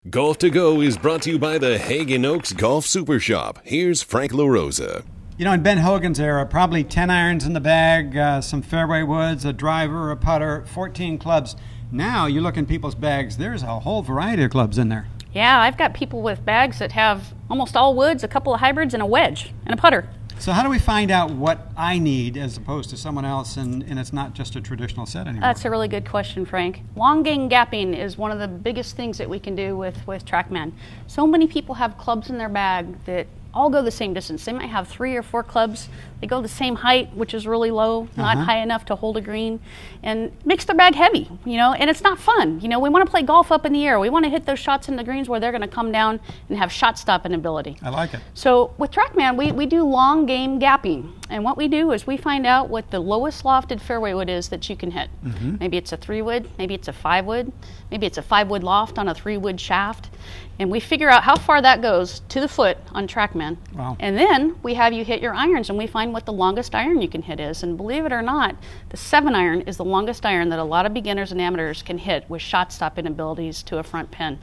Golf to Go is brought to you by the Hagen Oaks Golf Super Shop. Here's Frank LaRosa. You know, in Ben Hogan's era, probably 10 irons in the bag, some fairway woods, a driver, a putter, 14 clubs. Now you look in people's bags, there's a whole variety of clubs in there. Yeah, I've got people with bags that have almost all woods, a couple of hybrids, and a wedge, and a putter. So how do we find out what I need as opposed to someone else, and it's not just a traditional set anymore? That's a really good question, Frank. Long game gapping is one of the biggest things that we can do with TrackMan. So many people have clubs in their bag that all go the same distance. They might have 3 or 4 clubs. They go the same height, which is really low, not high enough to hold a green, and makes their bag heavy, you know, and it's not fun. You know, we want to play golf up in the air. We want to hit those shots in the greens where they're going to come down and have shot stopping ability. I like it. So with TrackMan, we do long game gapping, and what we do is we find out what the lowest lofted fairway wood is that you can hit. Maybe it's a 3-wood, maybe it's a 5-wood, maybe it's a 5-wood loft on a 3-wood shaft, and we figure out how far that goes to the foot on TrackMan. Wow. And then we have you hit your irons, and we find what the longest iron you can hit is. And believe it or not, the 7-iron is the longest iron that a lot of beginners and amateurs can hit with shot stopping abilities to a front pin.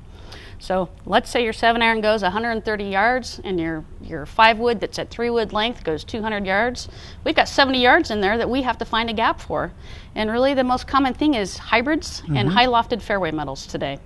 So let's say your 7-iron goes 130 yards and your 5-wood that's at 3-wood length goes 200 yards. We've got 70 yards in there that we have to find a gap for. And really the most common thing is hybrids and high lofted fairway metals today.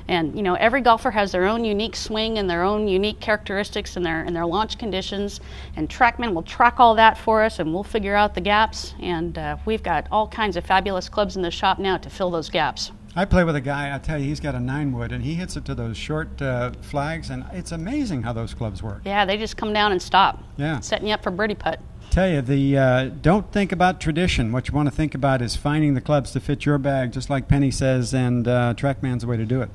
And you know, every golfer has their own unique swing and their own unique characteristics and their launch conditions. And TrackMan will track all that for us, and we'll figure out the gaps. And we've got all kinds of fabulous clubs in the shop now to fill those gaps. I play with a guy, I tell you, he's got a 9-wood, and he hits it to those short flags, and it's amazing how those clubs work. Yeah, they just come down and stop. Yeah. Setting you up for birdie putt. Tell you, don't think about tradition. What you want to think about is finding the clubs to fit your bag, just like Penny says, and TrackMan's the way to do it.